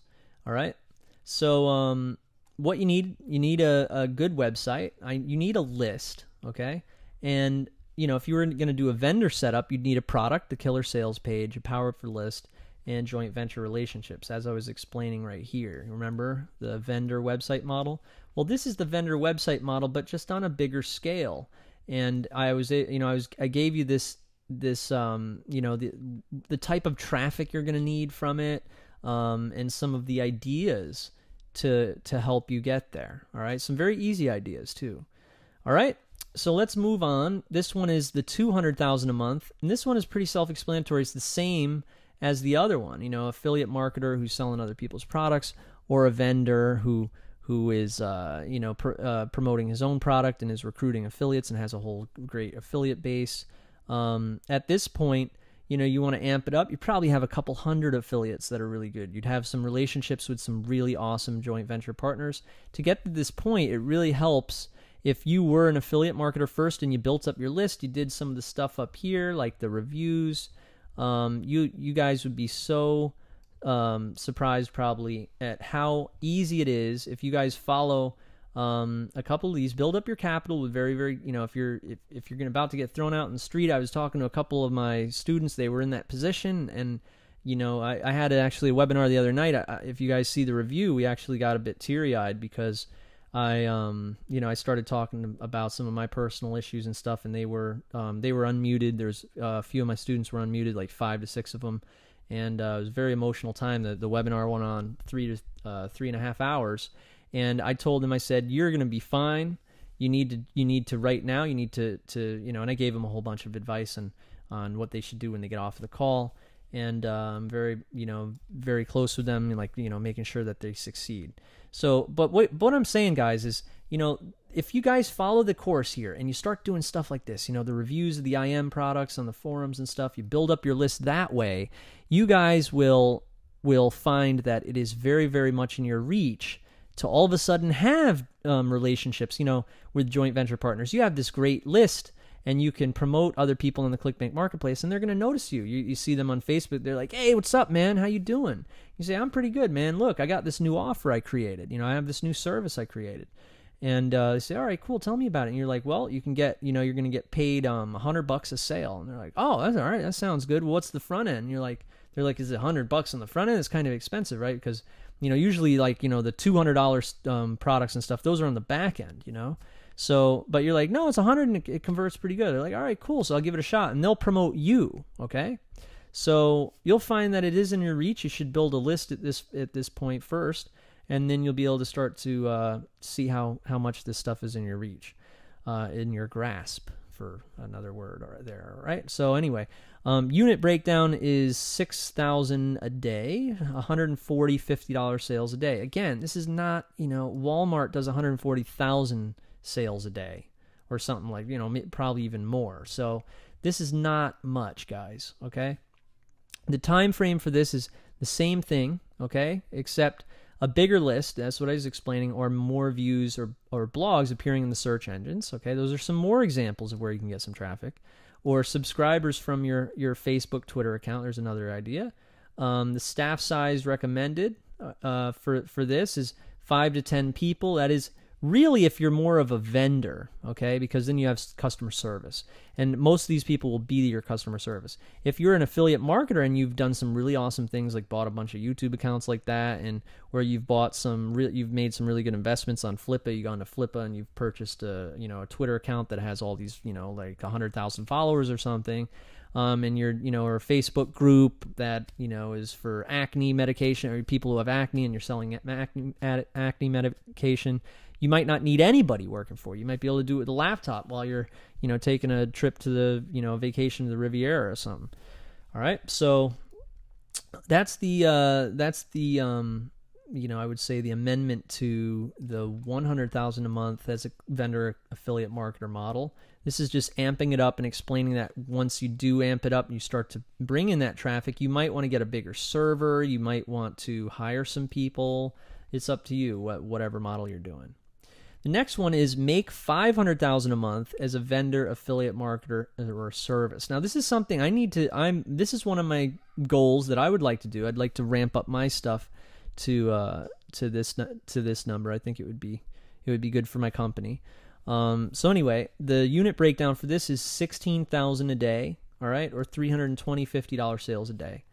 All right. So, what you need a good website. You need a list. Okay. And, if you were going to do a vendor setup, you'd need a product, the killer sales page, a powerful list, and joint venture relationships, as I was explaining right here. Remember the vendor website model? Well, this is the vendor website model, but just on a bigger scale. And I gave you this, the type of traffic you're going to need from it, and some of the ideas to help you get there. All right. Some very easy ideas too. All right. So let's move on. This one is the $200,000 a month. And this one is pretty self-explanatory. It's the same as the other one, affiliate marketer who's selling other people's products, or a vendor who is, promoting his own product and is recruiting affiliates and has a whole great affiliate base. At this point, you want to amp it up. You probably have a couple hundred affiliates that are really good. You'd have some relationships with some really awesome joint venture partners. To get to this point, it really helps if you were an affiliate marketer first and you built up your list, you did some of the stuff up here, like the reviews. You guys would be so surprised probably at how easy it is if you guys follow a couple of these. Build up your capital with very, very, if you're about to get thrown out in the street. I was talking to a couple of my students. They were in that position, and I had actually a webinar the other night. If you guys see the review, we actually got a bit teary-eyed because I started talking about some of my personal issues and stuff, and they were unmuted. There's a few of my students were unmuted, like 5 to 6 of them, and it was a very emotional time. The webinar went on 3.5 hours, and I told them, I said, you're going to be fine. You need to right now. You need to and I gave them a whole bunch of advice on what they should do when they get off of the call, and I'm very close with them, and making sure that they succeed. So, but what I'm saying, guys, is, if you guys follow the course here and you start doing stuff like this, the reviews of the IM products on the forums and stuff, you build up your list that way, you guys will find that it is very, very much in your reach to all of a sudden have relationships, with joint venture partners. You have this great list, and you can promote other people in the ClickBank marketplace, and they're going to notice you. You see them on Facebook. They're like, hey, what's up, man? How you doing? You say, I'm pretty good, man. Look, I got this new offer I created. I have this new service I created. And they say, all right, cool. Tell me about it. And you're like, well, you can get, you're going to get paid $100 a sale. And they're like, oh, that's all right. That sounds good. Well, what's the front end? And they're like, is it $100 on the front end? It's kind of expensive, right? Because, usually the $200 products and stuff, those are on the back end, So, but you're like, no, it's 100 and it converts pretty good. They're like, all right, cool. So I'll give it a shot, and they'll promote you. Okay. So you'll find that it is in your reach. You should build a list at this point first, and then you'll be able to start to see how much this stuff is in your reach, in your grasp, for another word there. All right. So anyway, unit breakdown is 6,000 a day, 140 $50 sales a day. Again, this is not, Walmart does 140,000 sales a day or something, like, probably even more. So this is not much, guys. Okay. The time frame for this is the same thing. Okay. Except a bigger list. That's what I was explaining, or more views or blogs appearing in the search engines. Okay. Those are some more examples of where you can get some traffic, or subscribers from your Facebook, Twitter account. There's another idea. The staff size recommended for this is 5 to 10 people. That is really if you're more of a vendor, okay, because then you have customer service, and most of these people will be your customer service. If you're an affiliate marketer and you've done some really awesome things, like bought a bunch of YouTube accounts like that, and where you've bought you've made some really good investments on Flippa, you go into Flippa and you've purchased a Twitter account that has all these, like 100,000 followers or something, and you're, or a Facebook group that, is for acne medication, or people who have acne and you're selling acne medication. You might not need anybody working for you. You might be able to do it with a laptop while you're, taking a trip to the, vacation to the Riviera or something. All right. So that's the I would say the amendment to the $100,000 a month as a vendor affiliate marketer model. This is just amping it up and explaining that once you do amp it up and you start to bring in that traffic, you might want to get a bigger server. You might want to hire some people. It's up to you, whatever model you're doing. The next one is make $500,000 a month as a vendor affiliate marketer or service. Now, this is something this is one of my goals that I would like to do. I'd like to ramp up my stuff to this number. I think it would be good for my company. So anyway, the unit breakdown for this is $16,000 a day, all right, or $350 sales a day.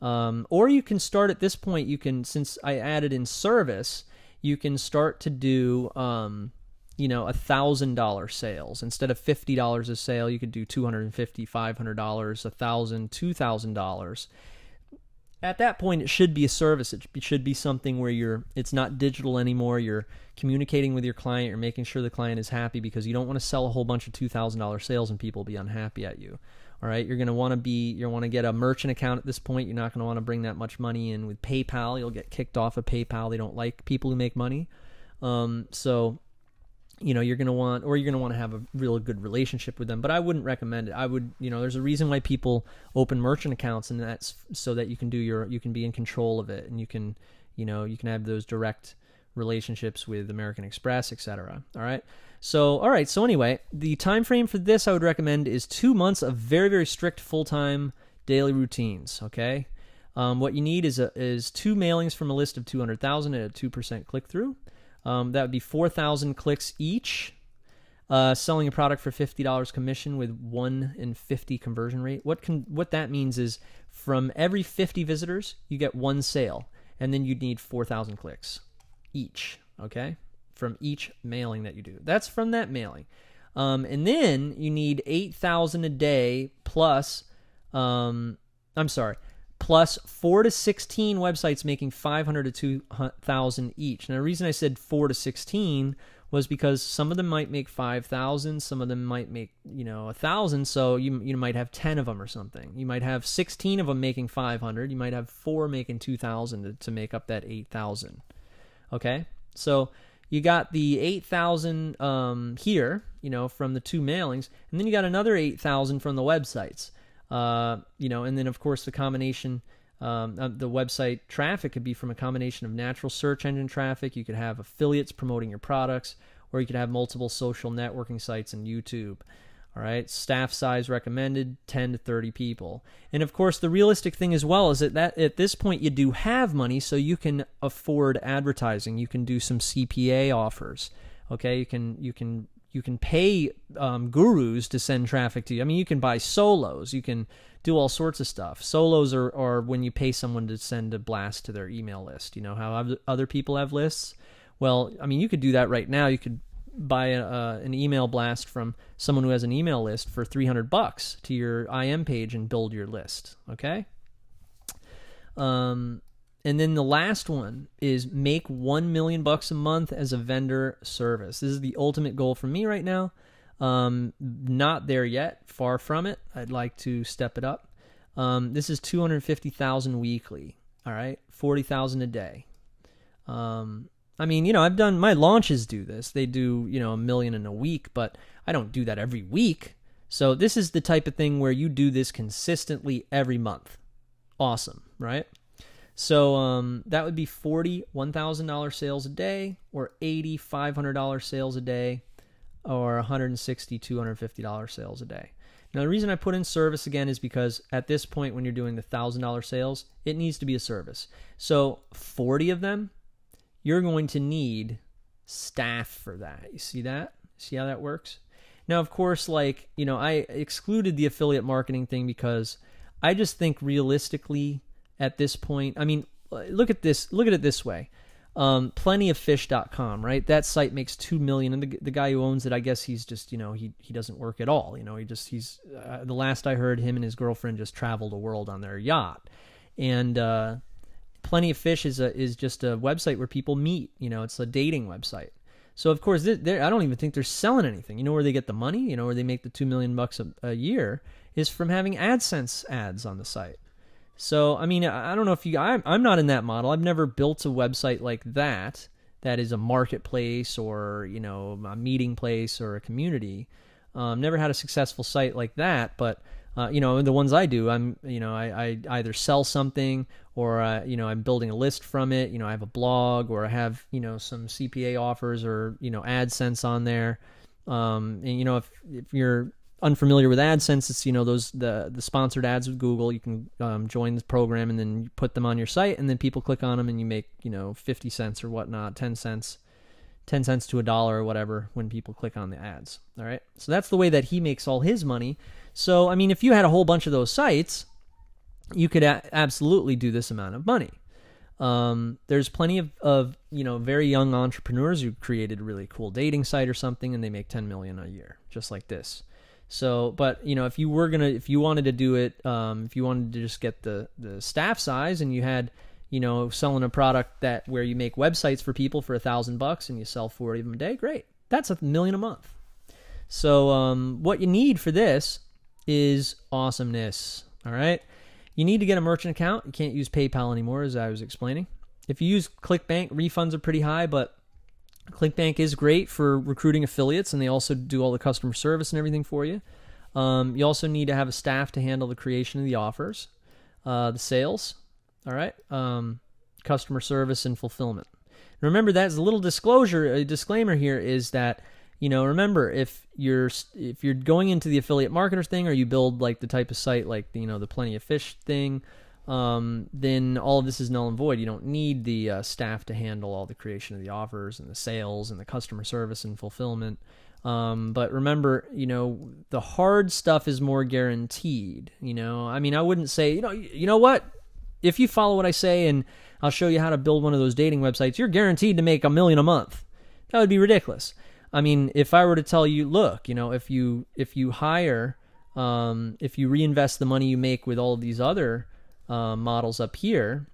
Or you can start at this point. Since I added in service, you can start to do $1,000 sales instead of $50 a sale. You could do $250, $500, $1,000, $2,000. At that point, it should be a service. It should be something where it's not digital anymore. You're communicating with your client. You're making sure the client is happy, because you don't want to sell a whole bunch of $2,000 sales and people be unhappy at you. All right, you're going to want to get a merchant account at this point. You're not going to want to bring that much money in with PayPal. You'll get kicked off of PayPal. They don't like people who make money. So you're going to want to have a real good relationship with them, but I wouldn't recommend it. I would, there's a reason why people open merchant accounts, and that's so that you can be in control of it, and you can have those direct relationships with American Express, etc. All right. So anyway, the time frame for this I would recommend is 2 months of very, very strict full-time daily routines. Okay. What you need is 2 mailings from a list of 200,000 at a 2% click-through. That would be 4,000 clicks each. Selling a product for $50 commission with 1 in 50 conversion rate. What that means is from every 50 visitors, you get 1 sale, and then you'd need 4,000 clicks each. Okay, from each mailing that you do. That's from that mailing, and then you need 8,000 a day plus. Plus 4 to 16 websites making 500 to 2,000 each. Now, the reason I said 4 to 16 was because some of them might make 5,000, some of them might make 1,000. So you might have 10 of them or something. You might have 16 of them making 500. You might have 4 making 2,000 to make up that 8,000. Okay, so you got the 8,000 here, from the 2 mailings, and then you got another 8,000 from the websites. And then of course the combination of the website traffic could be from a combination of natural search engine traffic. You could have affiliates promoting your products, or you could have multiple social networking sites and YouTube. All right, staff size recommended 10 to 30 people. And of course, the realistic thing as well is that at this point you do have money, so you can afford advertising. You can do some CPA offers. Okay, you can pay gurus to send traffic to you. I mean, you can buy solos. You can do all sorts of stuff. Solos are when you pay someone to send a blast to their email list. You know how other people have lists? Well, I mean, you could do that right now. You could buy an email blast from someone who has an email list for $300 to your IM page and build your list. Okay? And then the last one is make $1 million a month as a vendor service. This is the ultimate goal for me right now. Not there yet, far from it. I'd like to step it up. This is $250,000 weekly. All right, $40,000 a day. I mean, I've done my launches do this. They do, $1 million in a week, but I don't do that every week. So this is the type of thing where you do this consistently every month. Awesome, right? So that would be $40 $1,000 sales a day, or $80 $500 sales a day, or $160 $250 sales a day. Now, the reason I put in service again is because at this point when you're doing the $1,000 sales, it needs to be a service. So 40 of them, you're going to need staff for that. You see that? See how that works? Now, of course, I excluded the affiliate marketing thing because I just think realistically at this point, I mean, look at it this way. Plentyoffish.com, right? That site makes $2 million, and the guy who owns it, I guess he's just, he doesn't work at all. He's the last I heard, him and his girlfriend just traveled the world on their yacht. And Plenty of Fish is just a website where people meet. It's a dating website. So of course, I don't even think they're selling anything. You know where they get the money? You know where they make the $2 million a year is from having AdSense ads on the site. So I mean, I don't know if I'm not in that model. I've never built a website like that. That is a marketplace or a meeting place or a community. Never had a successful site like that, but the ones I do, I either sell something or I'm building a list from it. I have a blog or I have some CPA offers or AdSense on there. And if you're unfamiliar with AdSense, it's those the sponsored ads with Google. You can join the program and then you put them on your site, and then people click on them and you make 50 cents or whatnot, 10 cents to $1 or whatever when people click on the ads. All right, so that's the way that he makes all his money. So I mean, if you had a whole bunch of those sites, you could absolutely do this amount of money. There's plenty of very young entrepreneurs who created a really cool dating site or something, and they make 10 million a year, just like this. So, but if you wanted to do it, if you wanted to just get the staff size, and you had, selling a product where you make websites for people for $1,000 and you sell 40 of them a day, great. That's $1 million a month. So, what you need for this is awesomeness. All right. You need to get a merchant account. You can't use PayPal anymore, as I was explaining. If you use ClickBank, refunds are pretty high, but ClickBank is great for recruiting affiliates, and they also do all the customer service and everything for you. You also need to have a staff to handle the creation of the offers, the sales, all right, customer service and fulfillment. Remember, that's a little disclaimer here is that, remember, if you're going into the affiliate marketer thing, or you build like the type of site like the Plenty of Fish thing, then all of this is null and void. You don't need the staff to handle all the creation of the offers and the sales and the customer service and fulfillment. But remember, the hard stuff is more guaranteed. I mean, I wouldn't say, you know what? If you follow what I say and I'll show you how to build one of those dating websites, you're guaranteed to make $1 million a month. That would be ridiculous. I mean, if I were to tell you, look, if you hire, if you reinvest the money you make with all of these other models up here,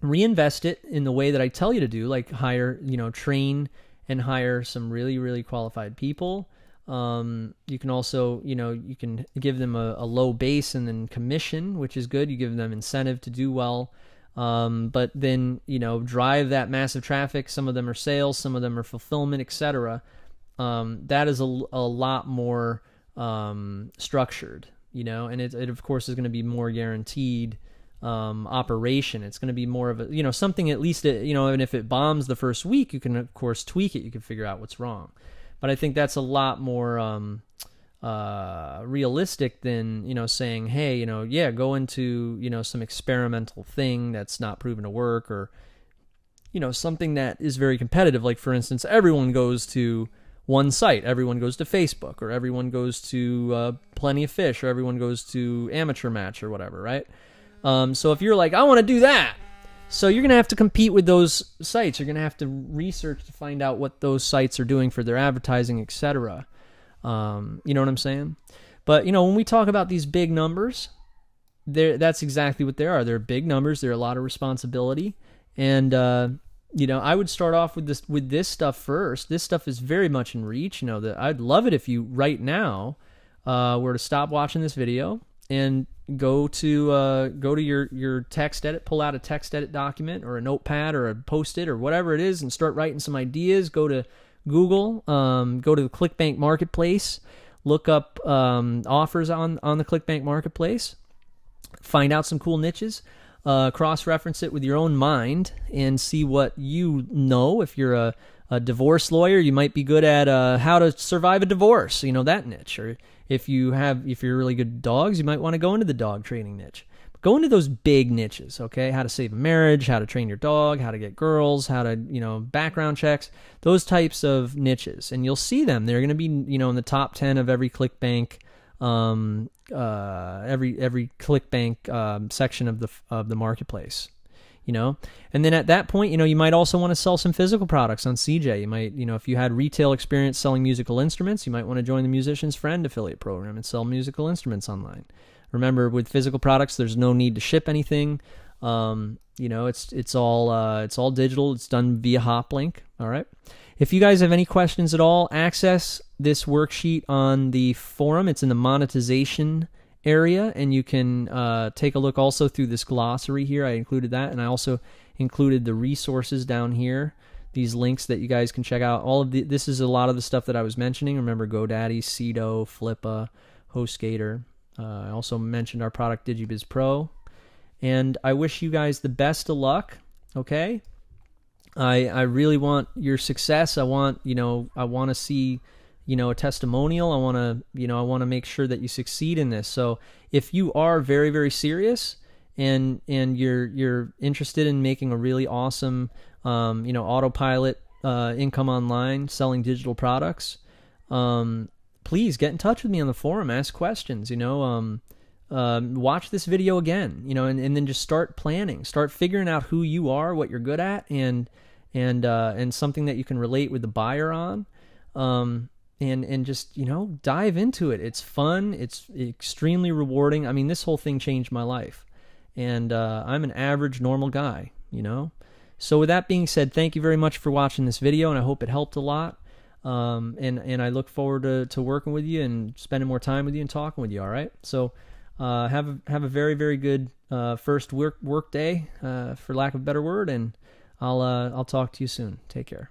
reinvest it in the way that I tell you to do, like hire, train and hire some really, really qualified people. You can also, you can give them a low base and then commission, which is good. You give them incentive to do well. But then, drive that massive traffic. Some of them are sales, some of them are fulfillment, etc. That is a lot more structured, and it of course is going to be more guaranteed operation. It's going to be more of a, something at least, and if it bombs the first week, you can of course tweak it. You can figure out what's wrong. But I think that's a lot more realistic than, saying, hey, go into, some experimental thing that's not proven to work, or, something that is very competitive. Like, for instance, everyone goes to one site. Everyone goes to Facebook, or everyone goes to Plenty of Fish, or everyone goes to Amateur Match or whatever, right? So if you're like, I want to do that, so you're going to have to compete with those sites. You're going to have to research to find out what those sites are doing for their advertising, etc. You know what I'm saying? But, when we talk about these big numbers, that's exactly what they are. They're big numbers. They're a lot of responsibility. And, I would start off with this stuff first. This stuff is very much in reach. I'd love it if you right now were to stop watching this video and go to your text edit, pull out a text edit document or a notepad or a Post-it or whatever it is, and start writing some ideas. Go to Google, go to the ClickBank Marketplace, look up offers on the ClickBank Marketplace, find out some cool niches, cross-reference it with your own mind, and see what you know. If you're a divorce lawyer, you might be good at how to survive a divorce, that niche. Or if you're really good at dogs, you might want to go into the dog training niche. But go into those big niches, okay? How to save a marriage, how to train your dog, how to get girls, how to, background checks, those types of niches. And you'll see them. They're going to be, in the top 10 of every ClickBank, every ClickBank section of the marketplace. And then at that point, you might also want to sell some physical products on CJ. You might, if you had retail experience selling musical instruments, you might want to join the Musician's Friend affiliate program and sell musical instruments online. Remember, with physical products, there's no need to ship anything. It's all digital. It's done via Hoplink. All right. If you guys have any questions at all, access this worksheet on the forum. It's in the monetization area, and you can take a look also through this glossary here. I included that, and I also included the resources down here, these links that you guys can check out. All of this is a lot of the stuff that I was mentioning. Remember GoDaddy, Cedo, Flippa, HostGator. I also mentioned our product DigiBiz Pro, and I wish you guys the best of luck. Okay, I really want your success. I want to see a testimonial. I want to make sure that you succeed in this. So if you are very, very serious and you're interested in making a really awesome autopilot income online selling digital products, please get in touch with me on the forum. Ask questions. Watch this video again. And then just start planning. Start figuring out who you are, what you're good at, and something that you can relate with the buyer on. And just dive into it. It's fun. It's extremely rewarding. I mean, this whole thing changed my life, and I'm an average normal guy. So with that being said, thank you very much for watching this video, and I hope it helped a lot. And I look forward to working with you and spending more time with you and talking with you. All right. So have a very, very good first work day, for lack of a better word, and I'll talk to you soon. Take care.